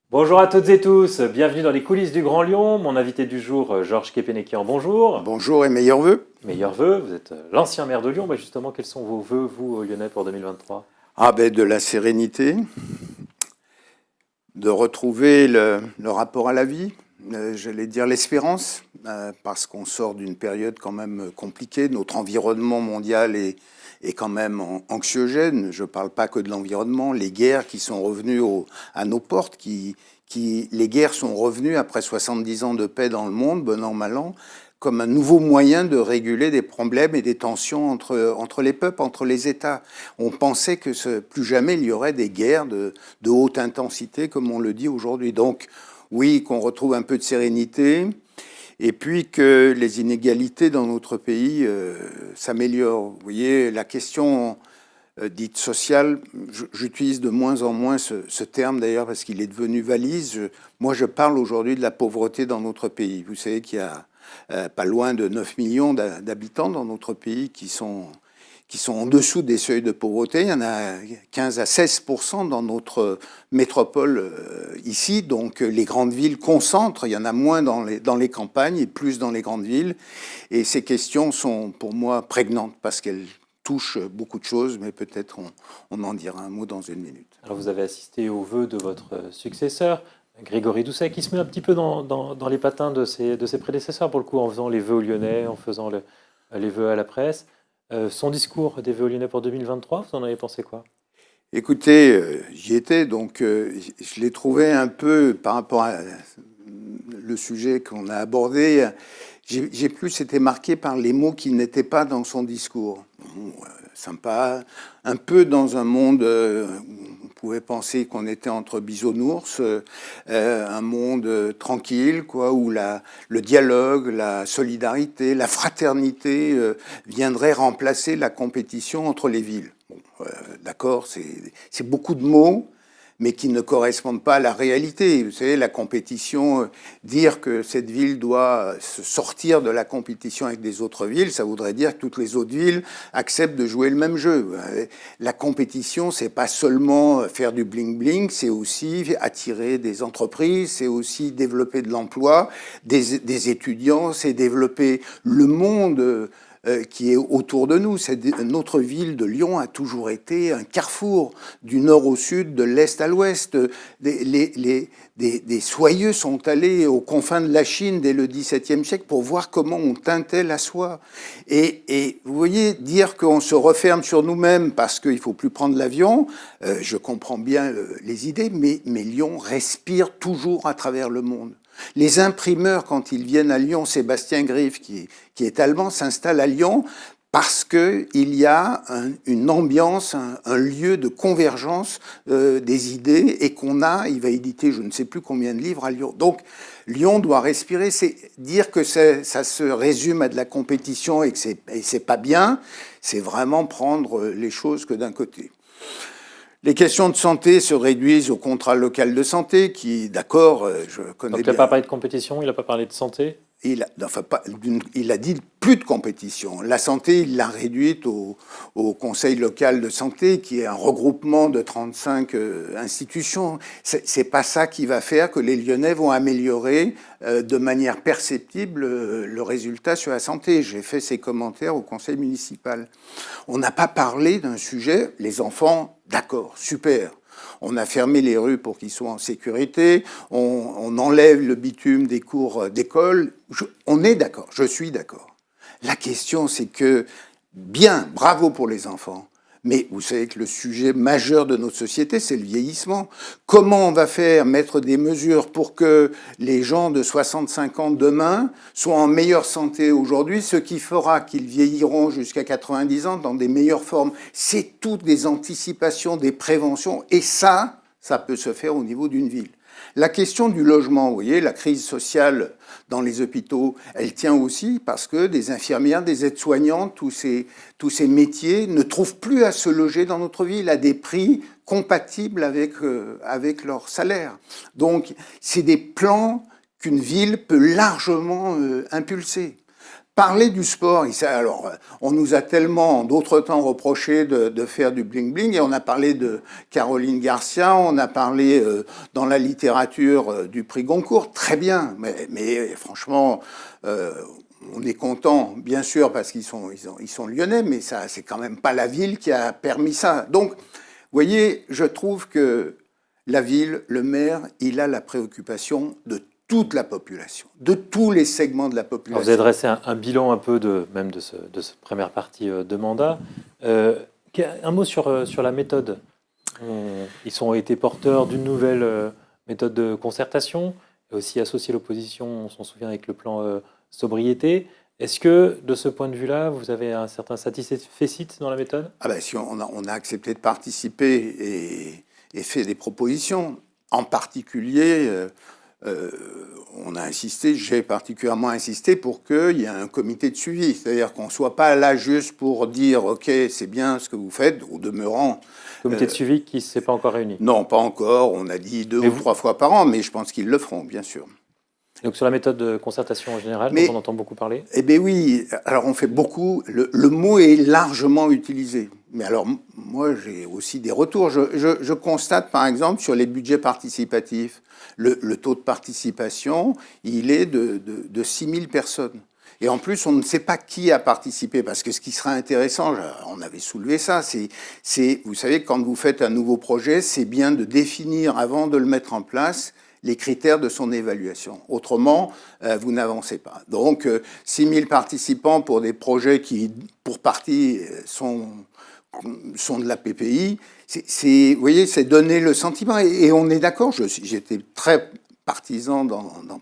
Bonjour à toutes et tous, bienvenue dans les coulisses du Grand Lyon. Mon invité du jour, Georges Kepenekian, bonjour. Bonjour et meilleurs vœux. Meilleurs vœux, vous êtes l'ancien maire de Lyon. Justement, quels sont vos vœux, vous, Lyonnais, pour 2023? Ah ben de la sérénité, de retrouver le rapport à la vie, j'allais dire l'espérance, parce qu'on sort d'une période quand même compliquée. Notre environnement mondial est quand même anxiogène. Je ne parle pas que de l'environnement, les guerres qui sont revenues à nos portes, les guerres sont revenues après 70 ans de paix dans le monde, bon an, mal an, comme un nouveau moyen de réguler des problèmes et des tensions entre les peuples, entre les États. On pensait que plus jamais il y aurait des guerres de haute intensité, comme on le dit aujourd'hui. Donc, oui, qu'on retrouve un peu de sérénité, et puis que les inégalités dans notre pays s'améliorent. Vous voyez, la question dite sociale, j'utilise de moins en moins ce terme d'ailleurs parce qu'il est devenu valise. Moi, je parle aujourd'hui de la pauvreté dans notre pays. Vous savez qu'il y a pas loin de 9 millions d'habitants dans notre pays qui sont en dessous des seuils de pauvreté. Il y en a 15 à 16% dans notre métropole ici. Donc les grandes villes concentrent. Il y en a moins dans les campagnes et plus dans les grandes villes. Et ces questions sont pour moi prégnantes parce qu'elles touchent beaucoup de choses, mais peut-être on en dira un mot dans une minute. Alors, vous avez assisté aux vœux de votre successeur, Grégory Doucet, qui se met un petit peu dans les patins de ses prédécesseurs, pour le coup, en faisant les vœux aux Lyonnais, en faisant les vœux à la presse. Son discours des vœux aux Lyonnais pour 2023, vous en avez pensé quoi? Écoutez, j'y étais, donc je l'ai trouvé un peu, par rapport à le sujet qu'on a abordé, j'ai plus été marqué par les mots qui n'étaient pas dans son discours. Bon, sympa, un peu dans un monde, on pouvait penser qu'on était entre bisounours, un monde tranquille, quoi, où le dialogue, la solidarité, la fraternité viendraient remplacer la compétition entre les villes. Bon, d'accord, c'est beaucoup de mots, mais qui ne correspondent pas à la réalité. Vous savez, la compétition, dire que cette ville doit se sortir de la compétition avec des autres villes, ça voudrait dire que toutes les autres villes acceptent de jouer le même jeu. La compétition, c'est pas seulement faire du bling-bling, c'est aussi attirer des entreprises, c'est aussi développer de l'emploi, des étudiants, c'est développer le monde qui est autour de nous. Notre ville de Lyon a toujours été un carrefour du nord au sud, de l'est à l'ouest. Des soyeux sont allés aux confins de la Chine dès le XVIIe siècle pour voir comment on teintait la soie. Et vous voyez, dire qu'on se referme sur nous-mêmes parce qu'il ne faut plus prendre l'avion, je comprends bien les idées, mais Lyon respire toujours à travers le monde. Les imprimeurs, quand ils viennent à Lyon, Sébastien Griffe, qui est allemand, s'installe à Lyon parce qu'il y a une ambiance, un lieu de convergence des idées et il va éditer je ne sais plus combien de livres à Lyon. Donc Lyon doit respirer, c'est dire que ça se résume à de la compétition et que c'est pas bien, c'est vraiment prendre les choses que d'un côté. Les questions de santé se réduisent au contrat local de santé, qui, d'accord, je connais Donc, il bien. n'a pas parlé de compétition, il n'a pas parlé de santé? Il a dit plus de compétition. La santé, il l'a réduite au Conseil local de santé, qui est un regroupement de 35 institutions. C'est pas ça qui va faire que les Lyonnais vont améliorer de manière perceptible le résultat sur la santé. J'ai fait ces commentaires au Conseil municipal. On n'a pas parlé d'un sujet, les enfants, d'accord, super. On a fermé les rues pour qu'ils soient en sécurité, on enlève le bitume des cours d'école. On est d'accord, je suis d'accord. La question, c'est que, bien, bravo pour les enfants, mais vous savez que le sujet majeur de notre société, c'est le vieillissement. Comment on va faire mettre des mesures pour que les gens de 65 ans demain soient en meilleure santé aujourd'hui, ce qui fera qu'ils vieilliront jusqu'à 90 ans dans des meilleures formes? C'est toutes des anticipations, des préventions, et ça peut se faire au niveau d'une ville. La question du logement, vous voyez, la crise sociale dans les hôpitaux, elle tient aussi parce que des infirmières, des aides-soignantes, tous ces métiers ne trouvent plus à se loger dans notre ville à des prix compatibles avec leur salaire. Donc, c'est des plans qu'une ville peut largement impulser. parler du sport. Alors, on nous a tellement, d'autres temps, reproché de faire du bling-bling, et on a parlé de Caroline Garcia, on a parlé dans la littérature du prix Goncourt, très bien, mais franchement, on est content, bien sûr, parce qu'ils sont lyonnais, mais ça, c'est quand même pas la ville qui a permis ça. Donc, vous voyez, je trouve que la ville, le maire, il a la préoccupation de toute la population, de tous les segments de la population. Alors vous avez dressé un bilan un peu même de cette première partie de mandat. Un mot sur la méthode. Ils ont été porteurs d'une nouvelle méthode de concertation, et aussi associé l'opposition, on s'en souvient avec le plan sobriété. Est-ce que, de ce point de vue-là, vous avez un certain satisfecit dans la méthode? Ah ben, si on a accepté de participer et fait des propositions. En particulier, on a insisté, j'ai particulièrement insisté pour qu'il y ait un comité de suivi. C'est-à-dire qu'on ne soit pas là juste pour dire « Ok, c'est bien ce que vous faites », au demeurant. Comité de suivi qui ne s'est pas encore réuni? Non, pas encore. On a dit 2 ou 3 fois par an, mais je pense qu'ils le feront, bien sûr. Donc sur la méthode de concertation en général, dont on entend beaucoup parler? Eh bien oui, alors on fait beaucoup, le mot est largement utilisé. Mais alors moi j'ai aussi des retours. Je constate par exemple sur les budgets participatifs, le taux de participation, il est de 6 000 personnes. Et en plus, on ne sait pas qui a participé, parce que ce qui sera intéressant, on avait soulevé ça, c'est, vous savez, quand vous faites un nouveau projet, c'est bien de définir, avant de le mettre en place, les critères de son évaluation. Autrement, vous n'avancez pas. Donc, 6 000 participants pour des projets qui, pour partie, sont de la PPI, vous voyez, c'est donner le sentiment. Et on est d'accord, j'étais très partisan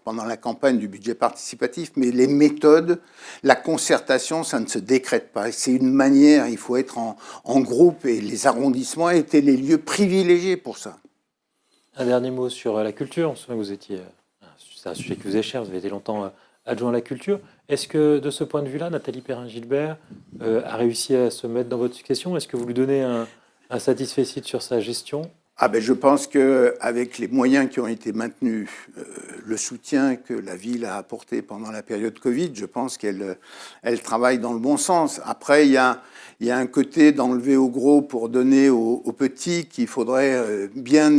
pendant la campagne du budget participatif, mais les méthodes, la concertation, ça ne se décrète pas. C'est une manière, il faut être en groupe, et les arrondissements étaient les lieux privilégiés pour ça. Un dernier mot sur la culture. On se souvient que vous étiez, c'est un sujet qui vous est cher, vous avez été longtemps adjoint à la culture. Est-ce que, de ce point de vue-là, Nathalie Perrin-Gilbert a réussi à se mettre dans votre succession? Est-ce que vous lui donnez un satisfecit sur sa gestion? Ah ben je pense qu'avec les moyens qui ont été maintenus, le soutien que la ville a apporté pendant la période Covid, je pense qu'elle travaille dans le bon sens. Après, il y a un côté d'enlever au gros pour donner aux petits qu'il faudrait bien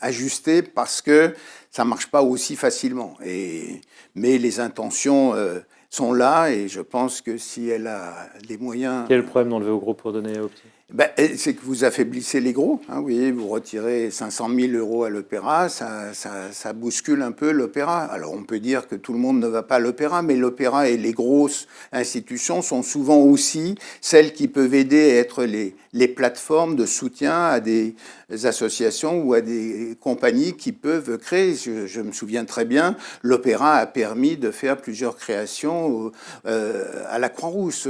ajuster, parce que ça ne marche pas aussi facilement. Mais les intentions sont là, et je pense que si elle a les moyens... Quel est le problème d'enlever au gros pour donner aux petits? C'est que vous affaiblissez les gros. Hein, vous voyez, vous retirez 500 000 € à l'opéra, ça bouscule un peu l'opéra. Alors on peut dire que tout le monde ne va pas à l'opéra, mais l'opéra et les grosses institutions sont souvent aussi celles qui peuvent aider à être les plateformes de soutien à des associations ou à des compagnies qui peuvent créer. Je me souviens très bien, l'opéra a permis de faire plusieurs créations à la Croix-Rousse.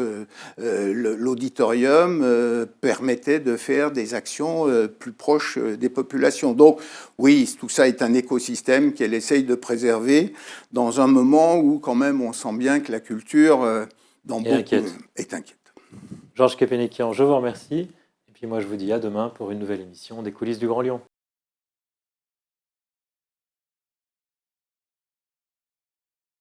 L'auditorium permettait de faire des actions plus proches des populations. Donc oui, tout ça est un écosystème qu'elle essaye de préserver dans un moment où quand même on sent bien que la culture est inquiète. Georges Képénékian, je vous remercie. Et puis moi je vous dis à demain pour une nouvelle émission des coulisses du Grand Lyon.